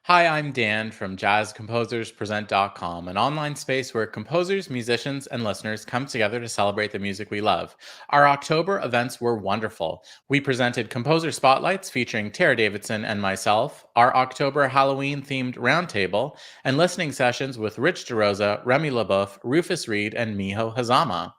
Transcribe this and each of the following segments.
Hi, I'm Dan from jazzcomposerspresent.com, an online space where composers, musicians, and listeners come together to celebrate the music we love. Our October events were wonderful. We presented composer spotlights featuring Tara Davidson and myself, our October Halloween themed roundtable, and listening sessions with Rich DeRosa, Remy Boeuf, Rufus Reid, and Miho Hazama.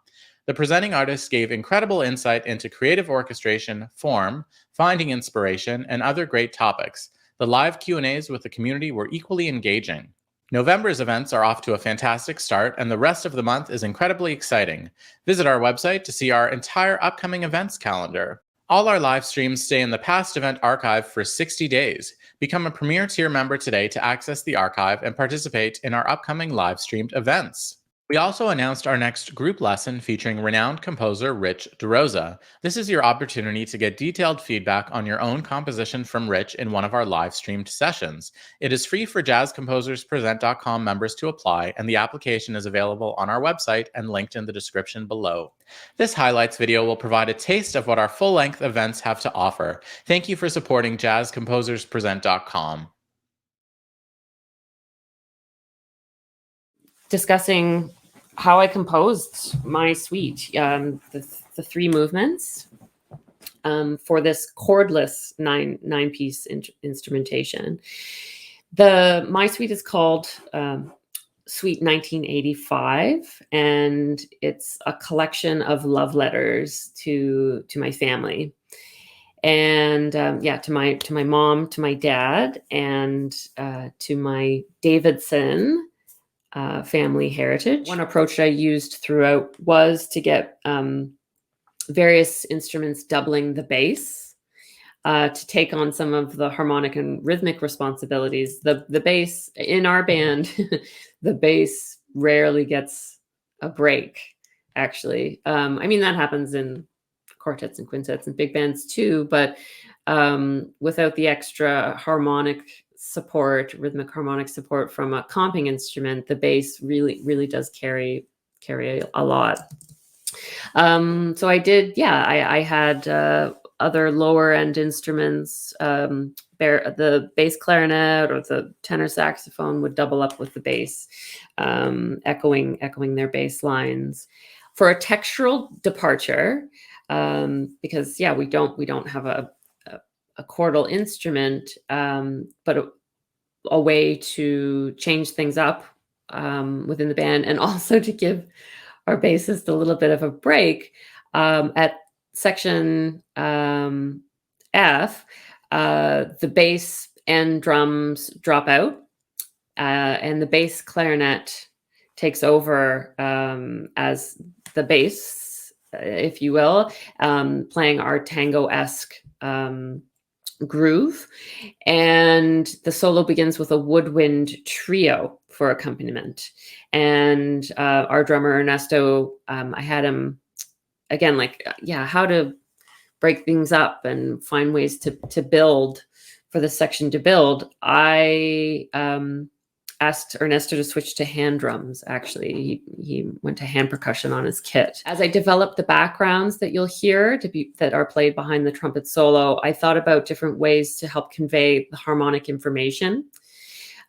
The presenting artists gave incredible insight into creative orchestration, form, finding inspiration, and other great topics. The live Q&As with the community were equally engaging. November's events are off to a fantastic start, and the rest of the month is incredibly exciting. Visit our website to see our entire upcoming events calendar. All our live streams stay in the past event archive for 60 days. Become a Premier Tier member today to access the archive and participate in our upcoming live streamed events. We also announced our next group lesson featuring renowned composer Rich DeRosa. This is your opportunity to get detailed feedback on your own composition from Rich in one of our live streamed sessions. It is free for jazzcomposerspresent.com members to apply, and the application is available on our website and linked in the description below. This highlights video will provide a taste of what our full-length events have to offer. Thank you for supporting jazzcomposerspresent.com. Discussing how I composed my suite, the three movements for this chordless nine-piece instrumentation. My suite is called Suite 1985, and it's a collection of love letters to my family, and to my mom, to my dad, and to my Davidson family heritage. One approach I used throughout was to get various instruments doubling the bass to take on some of the harmonic and rhythmic responsibilities. The bass in our band, the bass rarely gets a break, actually. I mean, that happens in quartets and quintets and big bands too, but without the extra harmonic support, rhythmic harmonic support from a comping instrument, the bass really does carry a lot. So I did, I had other lower end instruments. The bass clarinet or the tenor saxophone would double up with the bass, echoing their bass lines. For a textural departure, because we don't have a chordal instrument, but a way to change things up within the band, and also to give our bassist a little bit of a break. At section F, the bass and drums drop out, and the bass clarinet takes over as the bass, if you will, playing our tango-esque groove, and the solo begins with a woodwind trio for accompaniment. And our drummer Ernesto, I had him again, how to break things up and find ways to build for the section to build. I asked Ernesto to switch to hand drums. Actually, he went to hand percussion on his kit. As I developed the backgrounds that you'll hear that are played behind the trumpet solo, I thought about different ways to help convey the harmonic information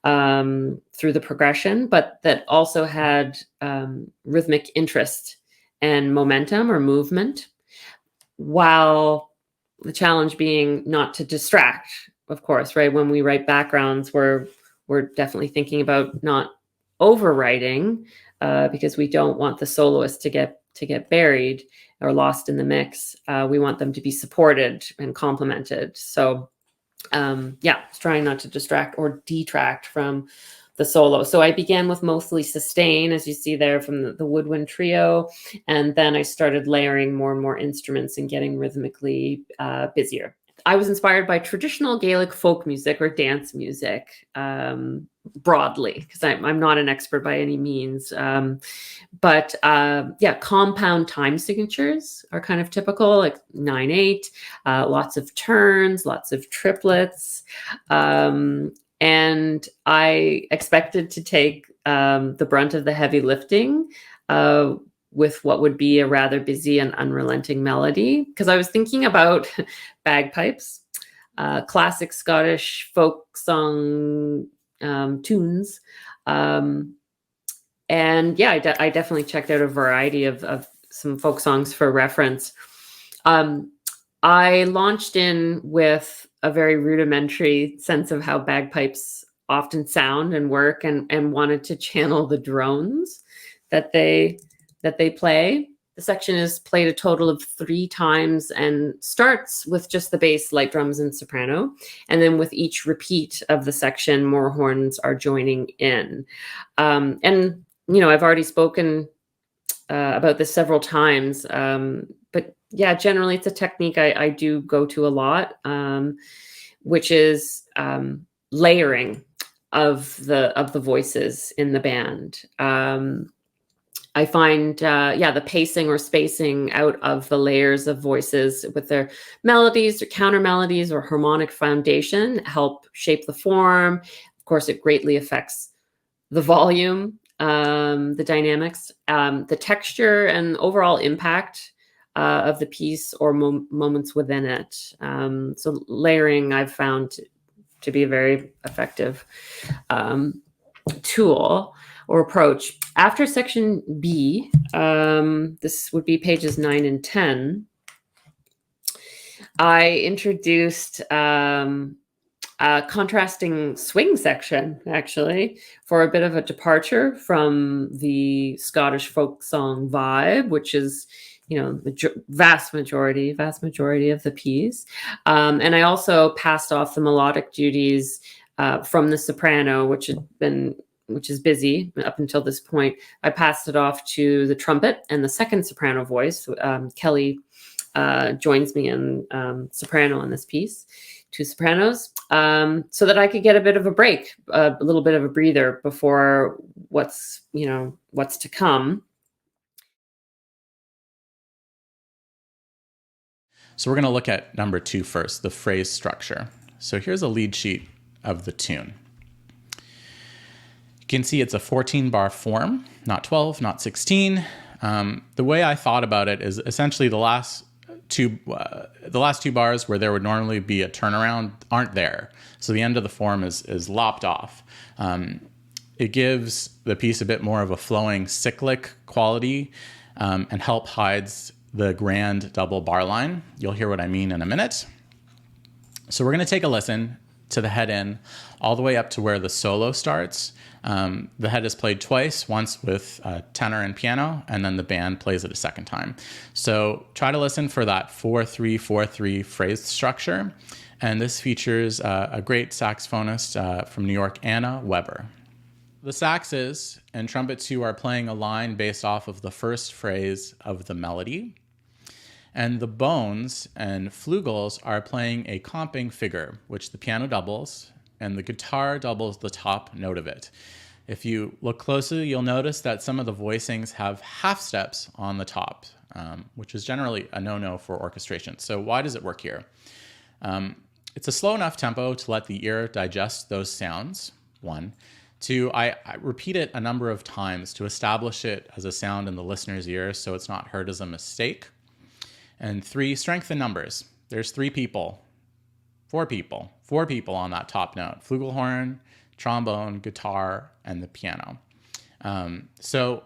through the progression, but that also had rhythmic interest and momentum or movement, while the challenge being not to distract, of course, right? When we write backgrounds, we're definitely thinking about not overwriting because we don't want the soloist to get buried or lost in the mix. We want them to be supported and complemented. So trying not to distract or detract from the solo. So I began with mostly sustain, as you see there from the woodwind trio, and then I started layering more and more instruments and getting rhythmically busier. I was inspired by traditional Gaelic folk music or dance music broadly, because I'm not an expert by any means. But compound time signatures are kind of typical, like 9/8, lots of turns, lots of triplets. And I expected to take the brunt of the heavy lifting with what would be a rather busy and unrelenting melody, because I was thinking about bagpipes classic Scottish folk song tunes. And yeah, I definitely checked out a variety of some folk songs for reference. I launched in with a very rudimentary sense of how bagpipes often sound and work, and wanted to channel the drones that they play. The section is played a total of 3 times and starts with just the bass, light drums, and soprano. And then with each repeat of the section, more horns are joining in. And, I've already spoken about this several times, but yeah, generally it's a technique I do go to a lot, which is layering of the voices in the band. I find, the pacing or spacing out of the layers of voices with their melodies or counter melodies or harmonic foundation help shape the form. Of course, it greatly affects the volume, the dynamics, the texture, and overall impact of the piece or moments within it. So layering I've found to be a very effective tool or approach. After section B, this would be pages 9 and 10, I introduced a contrasting swing section, actually, for a bit of a departure from the Scottish folk song vibe, which is, vast majority of the piece. And I also passed off the melodic duties from the soprano, which is busy up until this point. I passed it off to the trumpet and the second soprano voice. Kelly joins me in soprano in this piece, 2 sopranos, so that I could get a bit of a break, a little bit of a breather before what's to come. So we're going to look at number 2 first, the phrase structure. So here's a lead sheet of the tune. You can see it's a 14-bar form, not 12, not 16. The way I thought about it is essentially the last two bars where there would normally be a turnaround aren't there. So the end of the form is lopped off. It gives the piece a bit more of a flowing cyclic quality and hides the grand double bar line. You'll hear what I mean in a minute. So we're going to take a listen to the head in all the way up to where the solo starts. The head is played twice, once with tenor and piano, and then the band plays it a second time. So try to listen for that 4-3-4-3 phrase structure. And this features a great saxophonist from New York, Anna Weber. The saxes and trumpets who are playing a line based off of the first phrase of the melody. And the bones and flugels are playing a comping figure, which the piano doubles, and the guitar doubles the top note of it. If you look closely, you'll notice that some of the voicings have half steps on the top, which is generally a no-no for orchestration. So why does it work here? It's a slow enough tempo to let the ear digest those sounds, 1. 2, I repeat it a number of times to establish it as a sound in the listener's ear so it's not heard as a mistake. And 3, strength in numbers. There's 4 people on that top note: flugelhorn, trombone, guitar, and the piano. So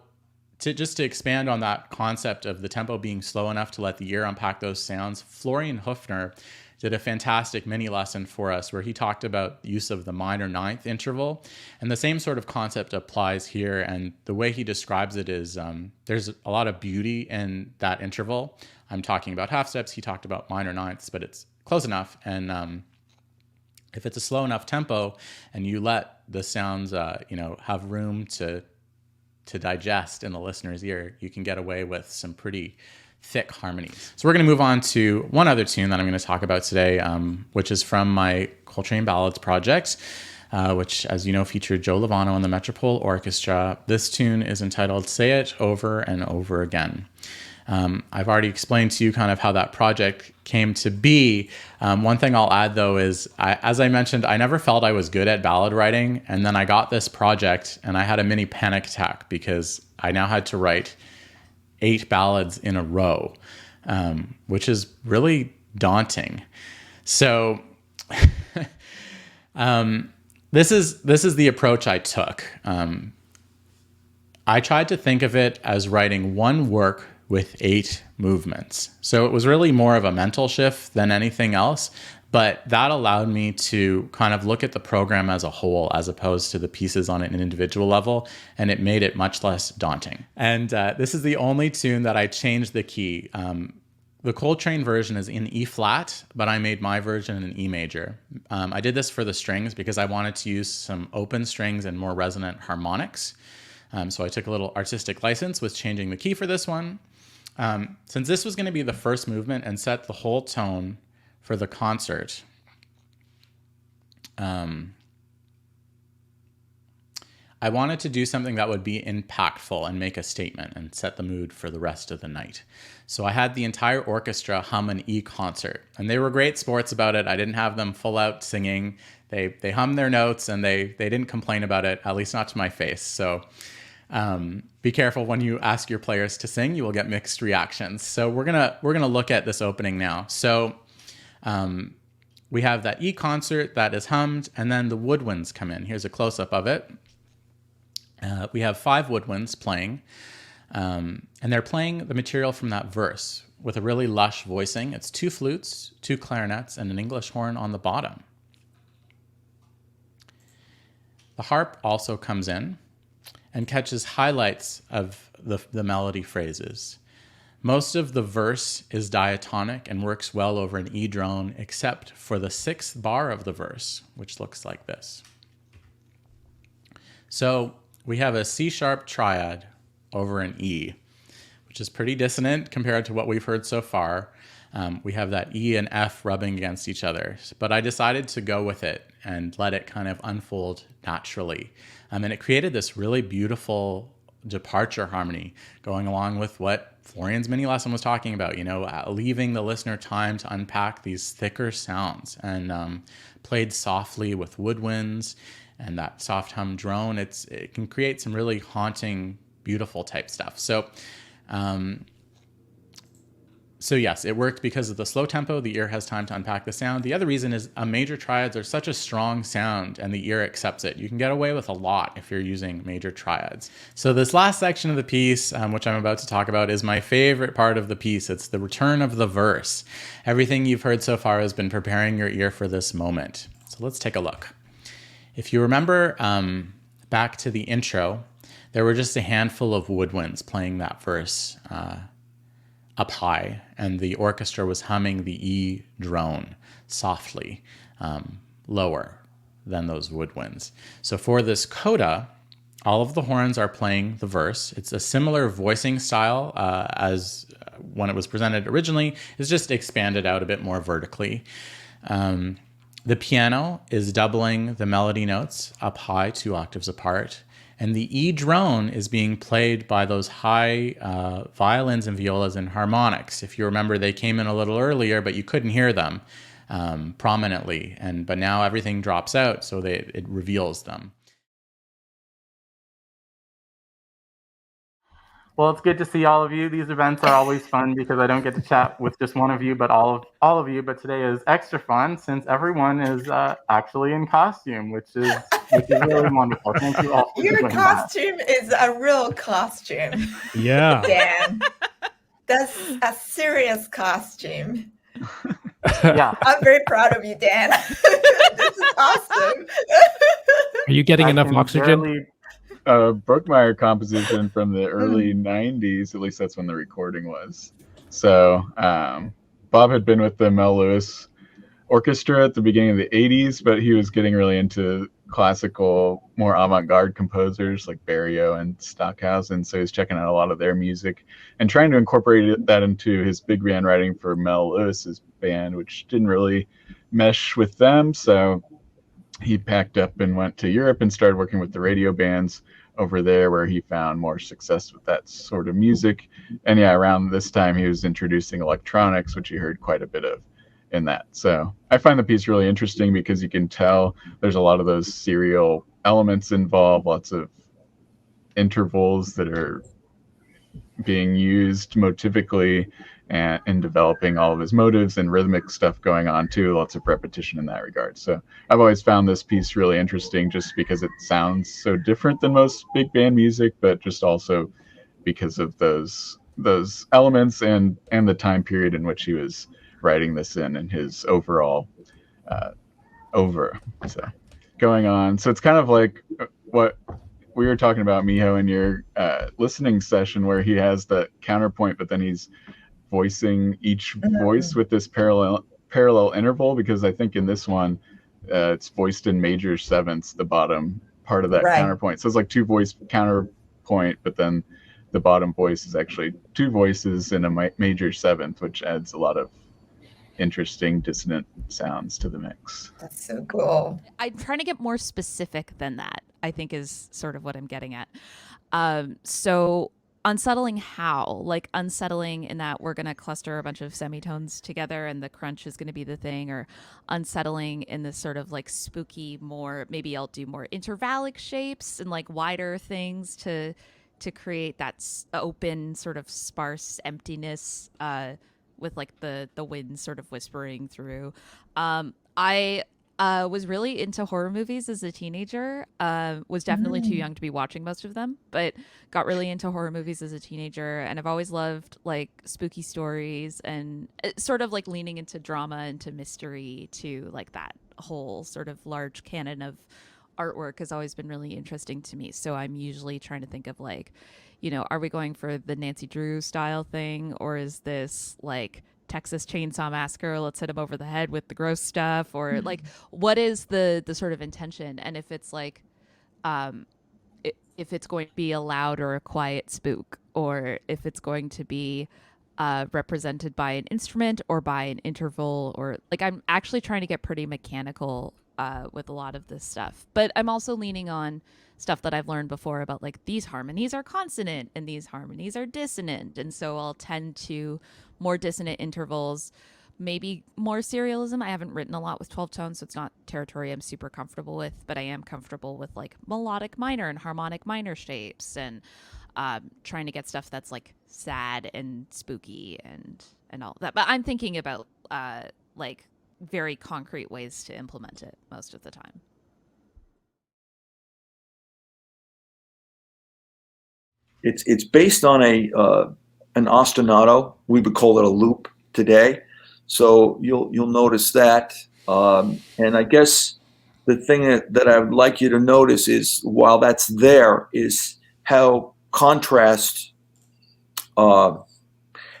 to expand on that concept of the tempo being slow enough to let the ear unpack those sounds, Florian Höfner did a fantastic mini lesson for us where he talked about the use of the minor ninth interval. And the same sort of concept applies here. And the way he describes it is there's a lot of beauty in that interval. I'm talking about half steps. He talked about minor ninths, but it's close enough. And if it's a slow enough tempo and you let the sounds, have room to digest in the listener's ear, you can get away with some pretty thick harmonies. So we're going to move on to one other tune that I'm going to talk about today, which is from my Coltrane Ballads project, which, as you know, featured Joe Lovano and the Metropole Orchestra. This tune is entitled Say It Over and Over Again. I've already explained to you kind of how that project came to be. One thing I'll add, though, is as I mentioned, I never felt I was good at ballad writing. And then I got this project and I had a mini panic attack because I now had to write 8 ballads in a row, which is really daunting. So This is the approach I took. I tried to think of it as writing one work with 8 movements. So it was really more of a mental shift than anything else, but that allowed me to kind of look at the program as a whole as opposed to the pieces on an individual level, and it made it much less daunting. And this is the only tune that I changed the key. The Coltrane version is in E flat, but I made my version in E major. I did this for the strings because I wanted to use some open strings and more resonant harmonics. So I took a little artistic license with changing the key for this one. Since this was going to be the first movement and set the whole tone for the concert, I wanted to do something that would be impactful and make a statement and set the mood for the rest of the night. So I had the entire orchestra hum an E concert, and they were great sports about it. I didn't have them full out singing. They hummed their notes, and they didn't complain about it, at least not to my face. So be careful when you ask your players to sing, you will get mixed reactions. So we're gonna look at this opening now. So we have that E concert that is hummed, and then the woodwinds come in. Here's a close-up of it. We have 5 woodwinds playing, and they're playing the material from that verse with a really lush voicing. It's 2 flutes, 2 clarinets, and an English horn on the bottom. The harp also comes in and catches highlights of the melody phrases. Most of the verse is diatonic and works well over an E drone, except for the 6th bar of the verse, which looks like this. So we have a C-sharp triad over an E, which is pretty dissonant compared to what we've heard so far. We have that E and F rubbing against each other, but I decided to go with it and let it kind of unfold naturally. And it created this really beautiful departure harmony going along with what Florian's mini lesson was talking about, leaving the listener time to unpack these thicker sounds, and played softly with woodwinds and that soft hum drone. It can create some really haunting, beautiful type stuff. So yes, it worked because of the slow tempo. The ear has time to unpack the sound. The other reason is major triads are such a strong sound and the ear accepts it. You can get away with a lot if you're using major triads. So this last section of the piece, which I'm about to talk about, is my favorite part of the piece. It's the return of the verse. Everything you've heard so far has been preparing your ear for this moment. So let's take a look. If you remember back to the intro, there were just a handful of woodwinds playing that verse up high, and the orchestra was humming the E drone softly, lower than those woodwinds. So for this coda, all of the horns are playing the verse. It's a similar voicing style as when it was presented originally. It's just expanded out a bit more vertically. The piano is doubling the melody notes up high 2 octaves apart. And the E drone is being played by those high violins and violas and harmonics. If you remember, they came in a little earlier, but you couldn't hear them prominently. But now everything drops out, so it reveals them. Well, it's good to see all of you. These events are always fun because I don't get to chat with just one of you, but all of you. But today is extra fun since everyone is actually in costume, which is really wonderful. Thank you all for Your doing costume is a real costume. Yeah. Dan. That's a serious costume. Yeah. I'm very proud of you, Dan. This is awesome. Are you getting enough oxygen? Brookmeyer composition from the early 90s, at least that's when the recording was. So Bob had been with the Mel Lewis Orchestra at the beginning of the 80s, but he was getting really into classical, more avant-garde composers like Barrio and Stockhausen, so he was checking out a lot of their music and trying to incorporate that into his big band writing for Mel Lewis's band, which didn't really mesh with them, so he packed up and went to Europe and started working with the radio bands over there, where he found more success with that sort of music. And yeah, around this time he was introducing electronics, which you heard quite a bit of in that. So I find the piece really interesting because you can tell there's a lot of those serial elements involved, lots of intervals that are being used motivically and in developing all of his motives and rhythmic stuff going on too. Lots of repetition in that regard. So I've always found this piece really interesting just because it sounds so different than most big band music, but just also because of those elements and the time period in which he was writing this in and his overall so going on. So it's kind of like what we were talking about, Miho, in your listening session, where he has the counterpoint, but then he's voicing each voice with this parallel interval, because I think in this one it's voiced in major sevenths, the bottom part of that counterpoint. So it's like 2 voice counterpoint, but then the bottom voice is actually 2 voices in a major seventh, which adds a lot of interesting dissonant sounds to the mix. That's so cool. I'm trying to get more specific than that, I think, is sort of what I'm getting at. So unsettling how? Like unsettling in that we're going to cluster a bunch of semitones together and the crunch is going to be the thing, or unsettling in this sort of like spooky, more, maybe I'll do more intervallic shapes and like wider things to create that open sort of sparse emptiness with like the wind sort of whispering through. I was really into horror movies as a teenager. Was definitely too young to be watching most of them, but got really into horror movies as a teenager. And I've always loved like spooky stories and sort of like leaning into drama, into mystery, to like that whole sort of large canon of artwork has always been really interesting to me. So I'm usually trying to think of like, you know, are we going for the Nancy Drew style thing, or is this like Texas Chainsaw Massacre, let's hit him over the head with the gross stuff, or like what is the sort of intention? And if it's like if it's going to be a loud or a quiet spook, or if it's going to be represented by an instrument or by an interval, or like I'm actually trying to get pretty mechanical with a lot of this stuff. But I'm also leaning on stuff that I've learned before about like these harmonies are consonant and these harmonies are dissonant, and so I'll tend to more dissonant intervals, maybe more serialism. I haven't written a lot with 12 tones, so it's not territory I'm super comfortable with, but I am comfortable with like melodic minor and harmonic minor shapes, and trying to get stuff that's like sad and spooky and all that. But I'm thinking about like very concrete ways to implement it most of the time. It's based on an ostinato. We would call it a loop today. So you'll notice that. And I guess the thing that I would like you to notice is, while that's there, is how contrast, how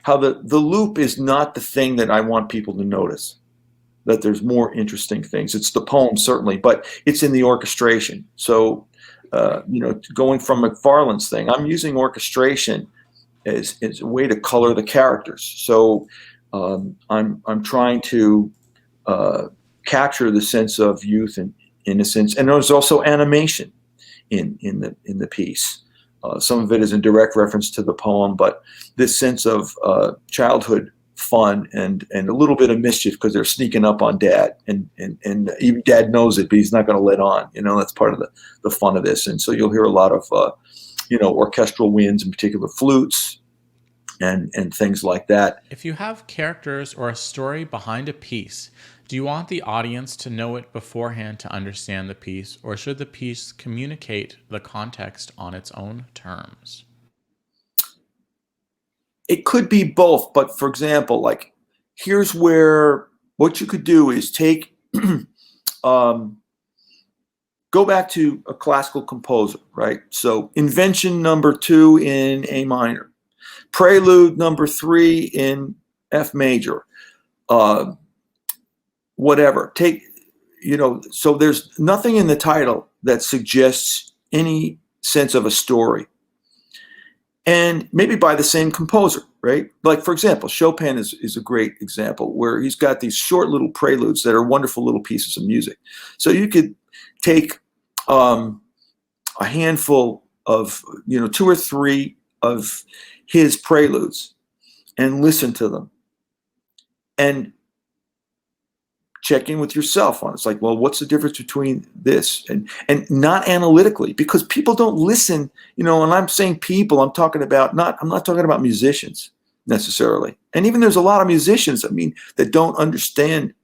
the loop is not the thing that I want people to notice. That there's more interesting things. It's the poem, certainly, but it's in the orchestration. So, going from McFarlane's thing, I'm using orchestration as a way to color the characters. So I'm trying to capture the sense of youth and innocence, and there's also animation in the piece. Some of it is in direct reference to the poem, but this sense of childhood fun and a little bit of mischief, because they're sneaking up on Dad, and even Dad knows it, but he's not going to let on. That's part of the fun of this. And so you'll hear a lot of orchestral winds, in particular flutes and things like that. If you have characters or a story behind a piece, do you want the audience to know it beforehand to understand the piece, or should the piece communicate the context on its own terms? It could be both, but for example, like here's where what you could do is take, go back to a classical composer, right? So invention number 2 in A minor, prelude number 3 in F major, whatever. So there's nothing in the title that suggests any sense of a story. And maybe by the same composer, right? Like, for example, Chopin is a great example, where he's got these short little preludes that are wonderful little pieces of music. So you could take a handful of, 2 or 3 of his preludes and listen to them and check in with yourself on it. It's like, well, what's the difference between this and not analytically, because people don't listen, and I'm saying people, I'm not talking about musicians. necessarily. And even there's a lot of musicians, I mean, that don't understand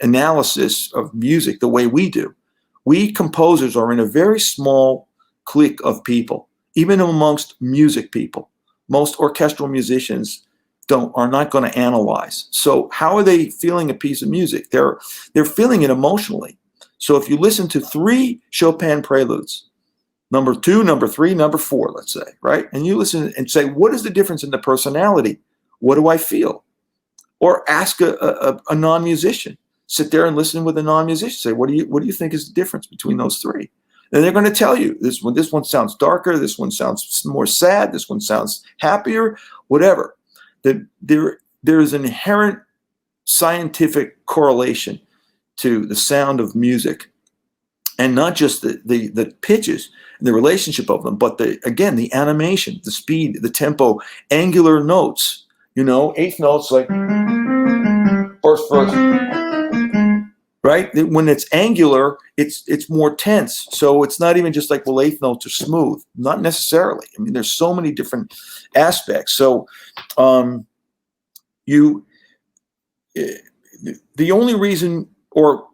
analysis of music the way we do. We composers are in a very small clique of people, even amongst music people. Most orchestral musicians are not going to analyze. So how are they feeling a piece of music? They're feeling it emotionally. So if you listen to 3 Chopin preludes, number 2, number 3, number 4, let's say, right? And you listen and say, what is the difference in the personality? What do I feel? Or ask a non-musician. Sit there and listen with a non-musician. Say, what do you think is the difference between those 3? And they're going to tell you, this one sounds darker, this one sounds more sad, this one sounds happier, whatever. There is an inherent scientific correlation to the sound of music, and not just the pitches and the relationship of them, but the animation, the speed, the tempo, angular notes, eighth notes like first, right? When it's angular, it's more tense. So it's not even just like, well, eighth notes are smooth. Not necessarily. I mean, there's so many different aspects. So the only reason, or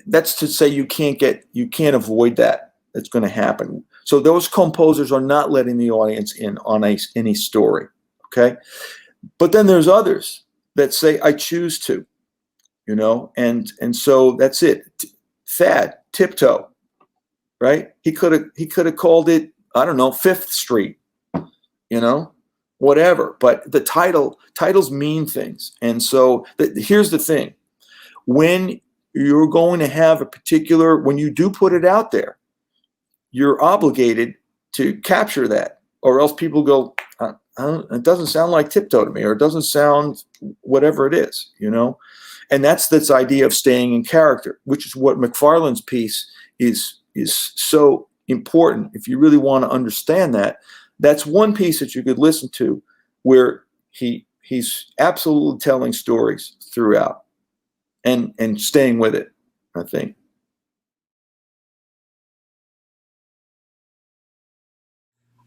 that's to say you can't avoid that. That's going to happen. So those composers are not letting the audience in on any story. Okay. But then there's others that say, I choose to, and so that's it. Thad, Tiptoe, right? He could have called it, I don't know, Fifth Street, whatever. But the titles mean things. And so here's the thing. When you're going to have when you do put it out there, you're obligated to capture that, or else people go, it doesn't sound like Tiptoe to me, or it doesn't sound whatever it is, And that's this idea of staying in character, which is what McFarlane's piece is so important. If you really want to understand that, that's one piece that you could listen to where he's absolutely telling stories throughout and staying with it, I think.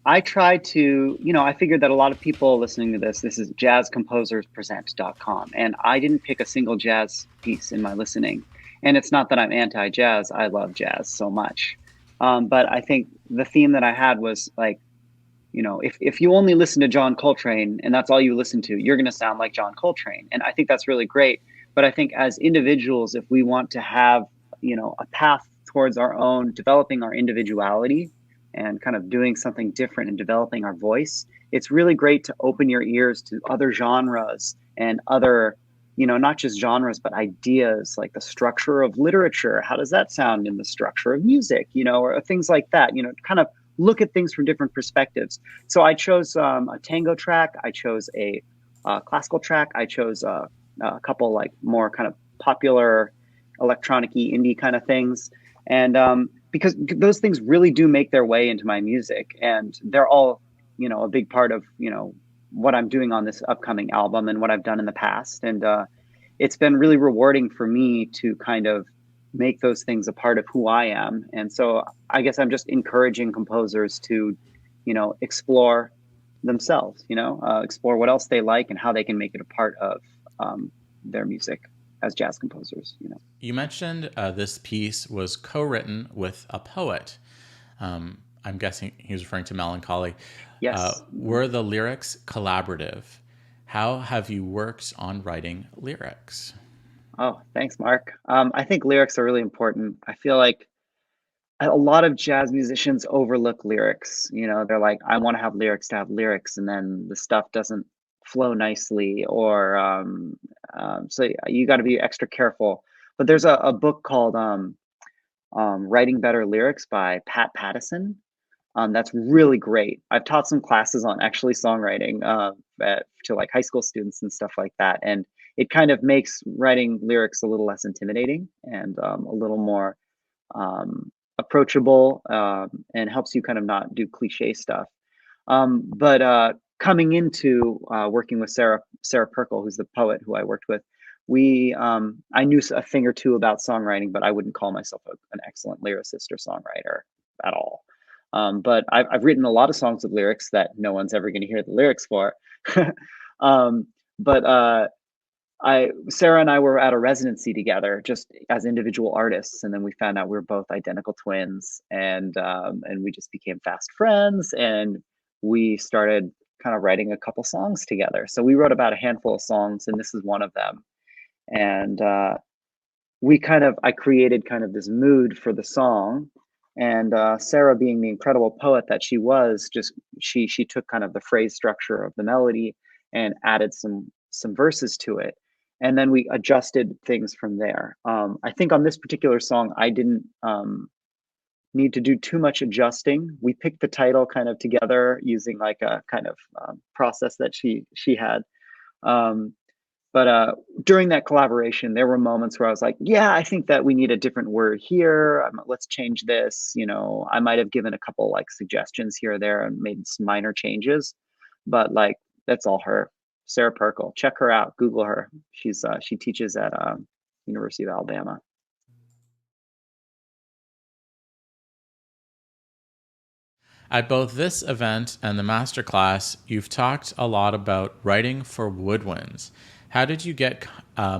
I try to, I figured that a lot of people listening to this is jazzcomposerspresent.com. And I didn't pick a single jazz piece in my listening. And it's not that I'm anti-jazz. I love jazz so much. But I think the theme that I had was like, if you only listen to John Coltrane and that's all you listen to, you're going to sound like John Coltrane. And I think that's really great. But I think as individuals, if we want to have, a path towards our own, developing our individuality, and kind of doing something different and developing our voice, it's really great to open your ears to other genres and other, not just genres, but ideas like the structure of literature. How does that sound in the structure of music, or things like that, kind of look at things from different perspectives. So I chose a tango track. I chose a classical track. I chose a couple like more kind of popular electronic-y indie kind of things. And because those things really do make their way into my music, and they're all, a big part of, what I'm doing on this upcoming album and what I've done in the past. And it's been really rewarding for me to kind of make those things a part of who I am. And so I guess I'm just encouraging composers to, explore themselves, explore what else they like and how they can make it a part of their music as jazz composers. You mentioned this piece was co-written with a poet. I'm guessing he was referring to Melancholy. Yes. Were the lyrics collaborative? How have you worked on writing lyrics? Oh, thanks, Mark. I think lyrics are really important. I feel like a lot of jazz musicians overlook lyrics. They're like, I want to have lyrics to have lyrics, and then the stuff doesn't flow nicely, or so you got to be extra careful. But there's a book called Writing Better Lyrics by Pat Pattison. That's really great. I've taught some classes on actually songwriting to like high school students and stuff like that, and it kind of makes writing lyrics a little less intimidating and a little more approachable, and helps you kind of not do cliche stuff. But coming into working with Sarah Perkle, who's the poet who I worked with, I knew a thing or two about songwriting, but I wouldn't call myself an excellent lyricist or songwriter at all. But I've written a lot of songs with lyrics that no one's ever going to hear the lyrics for. But Sarah and I were at a residency together, just as individual artists, and then we found out we were both identical twins, and we just became fast friends, and we started kind of writing a couple songs together. So we wrote about a handful of songs, and this is one of them. And I created kind of this mood for the song, and Sarah, being the incredible poet that she was, she took kind of the phrase structure of the melody and added some verses to it, and then we adjusted things from there. I think on this particular song, I didn't need to do too much adjusting. We picked the title kind of together using like a kind of process that she had. But during that collaboration, there were moments where I was like, yeah, I think that we need a different word here. Let's change this. I might have given a couple like suggestions here or there and made some minor changes, but like, that's all her. Sarah Perkle, check her out, Google her. She teaches at University of Alabama. At both this event and the masterclass, you've talked a lot about writing for woodwinds. How did you get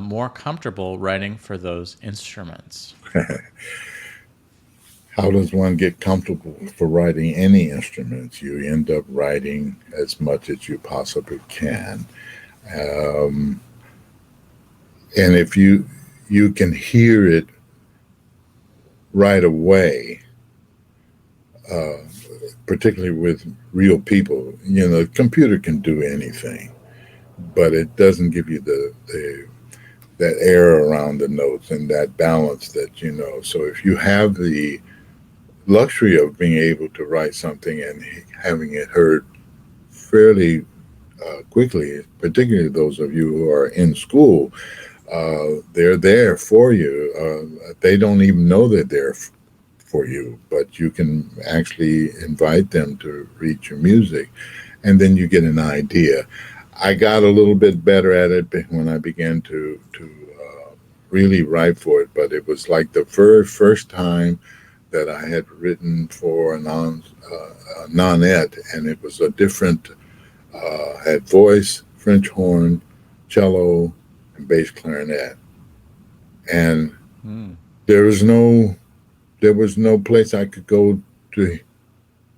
more comfortable writing for those instruments? How does one get comfortable for writing any instruments? You end up writing as much as you possibly can. And if you can hear it right away, particularly with real people, the computer can do anything, but it doesn't give you that air around the notes and that balance that So if you have the luxury of being able to write something and having it heard fairly quickly, particularly those of you who are in school, they're there for you. They don't even know that they're for you, but you can actually invite them to read your music, and then you get an idea. I got a little bit better at it when I began to really write for it, but it was like the very first time that I had written for a nonette, and it was a different, had voice, French horn, cello, and bass clarinet. And there was no place I could go to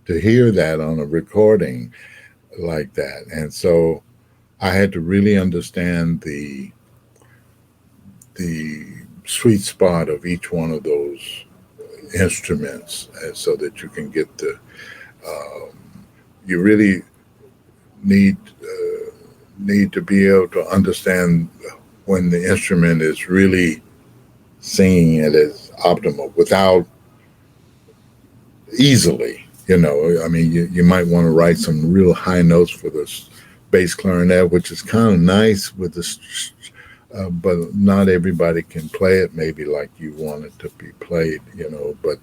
hear that on a recording like that. And so I had to really understand the sweet spot of each one of those instruments, so that you can get you really need to be able to understand when the instrument is really singing it as optimal without easily, you might want to write some real high notes for the bass clarinet, which is kind of nice with the, but not everybody can play it maybe like you want it to be played, but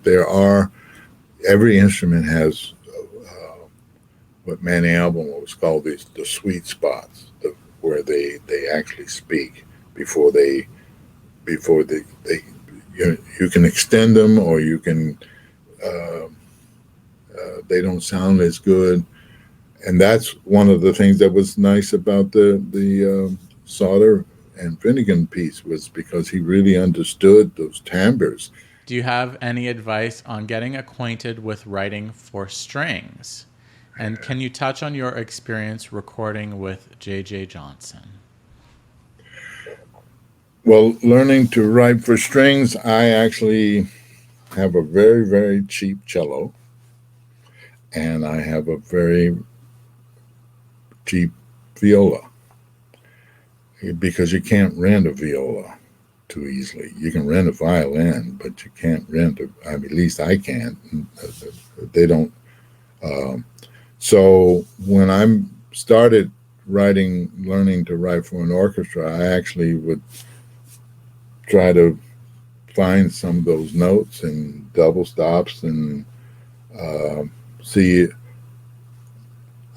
every instrument has what Manny Album was called the sweet spots, where they actually speak before you can extend them, or you can they don't sound as good. And that's one of the things that was nice about the Sauter and Finnegan piece, was because he really understood those timbres. Do you have any advice on getting acquainted with writing for strings? And can you touch on your experience recording with J.J. Johnson? Well, learning to write for strings, I actually have a very, very cheap cello, and I have a very cheap viola, because you can't rent a viola too easily. You can rent a violin, but you can't rent at least I can't. They don't. So when I started learning to write for an orchestra, I actually would try to find some of those notes and double stops and see.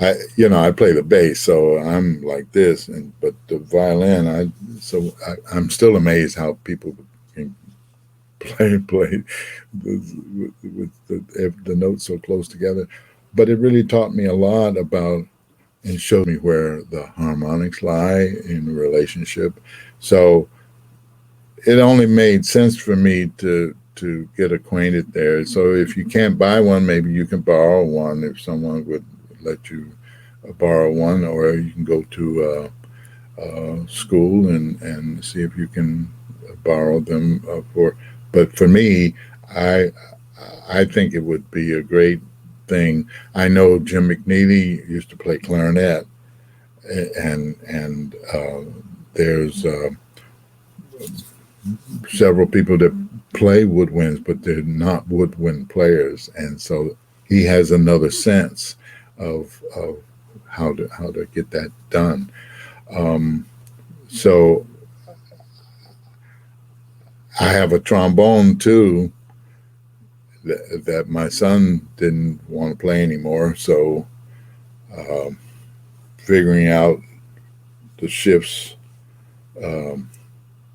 I play the bass, so I'm like this, but the violin, I'm still amazed how people can play with the notes so close together. But it really taught me a lot about and showed me where the harmonics lie in the relationship. So it only made sense for me to get acquainted there. So if you can't buy one, maybe you can borrow one if someone would let you borrow one, or you can go to school and see if you can borrow them for. But for me, I think it would be a great thing. I know Jim McNeely used to play clarinet, and there's several people that play woodwinds, but they're not woodwind players, and so he has another sense of how to get that done. So I have a trombone too that my son didn't want to play anymore. So figuring out the shifts,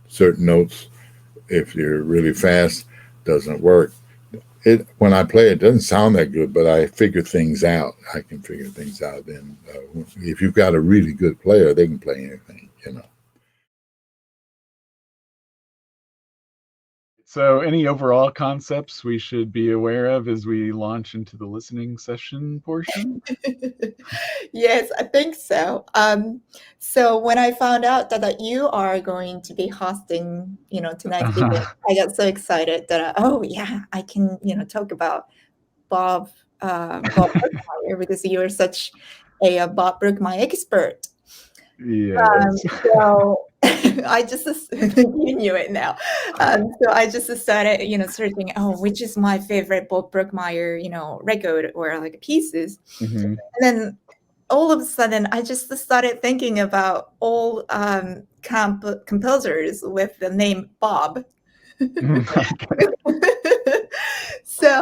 certain notes, if you're really fast, doesn't work. When I play, it doesn't sound that good, but I figure things out. I can figure things out. And if you've got a really good player, they can play anything, you know. So, any overall concepts we should be aware of as we launch into the listening session portion? Yes, I think so. So when I found out that you are going to be hosting, tonight's event, I got so excited that I can, talk about Bob Brookmeyer, because you're such a Bob Brookmeyer expert. Yes. So I just you knew it now. So I just started, searching. Which is my favorite Bob Brookmeyer, record or like pieces. Mm-hmm. And then all of a sudden, I just started thinking about all composers with the name Bob. So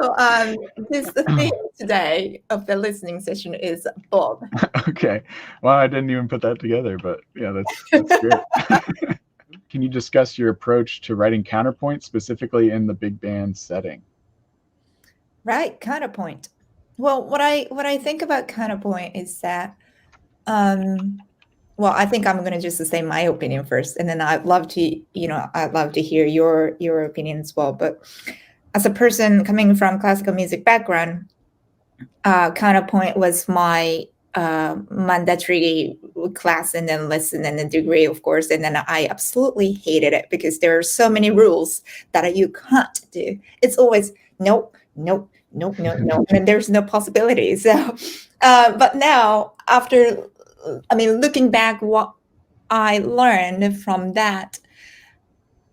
the theme today of the listening session is Bob. Okay. Well, I didn't even put that together, but yeah, that's great. Can you discuss your approach to writing counterpoint, specifically in the big band setting? Right, counterpoint. Well, what I think about counterpoint is that, I think I'm going to just say my opinion first, and then I'd love to hear your opinion as well. But as a person coming from classical music background, counterpoint was my mandatory class and then lesson and the degree, of course. And then I absolutely hated it because there are so many rules that you can't do. It's always nope, and there's no possibility. So, but now looking back, what I learned from that,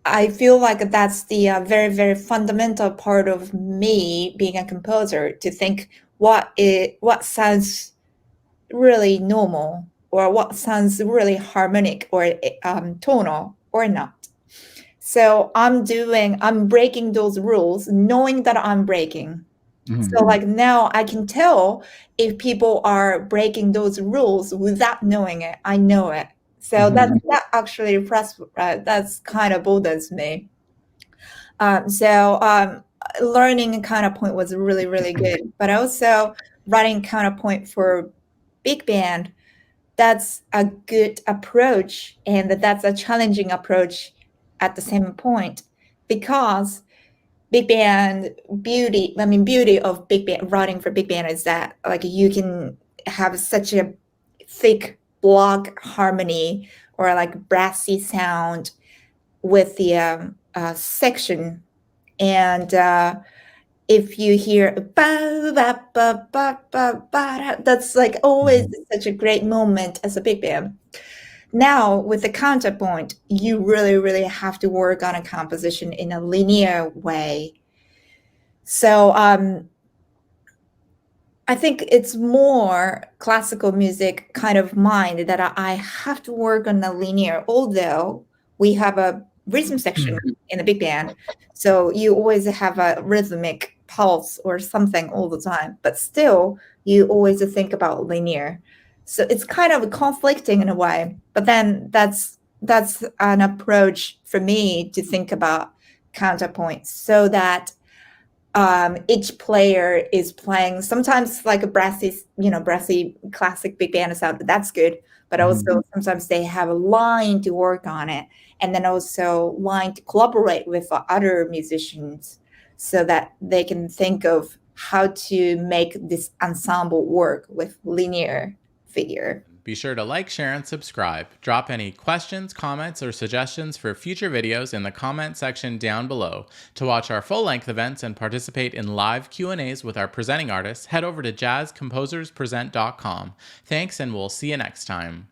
I feel like that's the very, very fundamental part of me being a composer, to think what sounds really normal, or what sounds really harmonic or tonal or not. So I'm breaking those rules, knowing that I'm breaking. Mm-hmm. So like now I can tell if people are breaking those rules without knowing it. I know it. So that actually that's kind of bothers me. Learning counterpoint was really, really good. But also writing counterpoint for big band, that's a good approach, and that's a challenging approach at the same point, because big band beauty of big band writing for big band is that like you can have such a thick block harmony or like brassy sound with the section, and if you hear that's like always such a great moment as a big band. Now with the counterpoint, you really, really have to work on a composition in a linear way. So I think it's more classical music kind of mind that I have to work on the linear, although we have a rhythm section in the big band. So you always have a rhythmic pulse or something all the time, but still you always think about linear. So it's kind of conflicting in a way, but then that's an approach for me to think about counterpoint, so that each player is playing sometimes like a brassy classic big band sound. That's good. But also sometimes they have a line to work on it, and then also line to collaborate with other musicians so that they can think of how to make this ensemble work with linear figure. Be sure to like, share, and subscribe. Drop any questions, comments, or suggestions for future videos in the comment section down below. To watch our full-length events and participate in live Q&As with our presenting artists, head over to jazzcomposerspresent.com. Thanks, and we'll see you next time.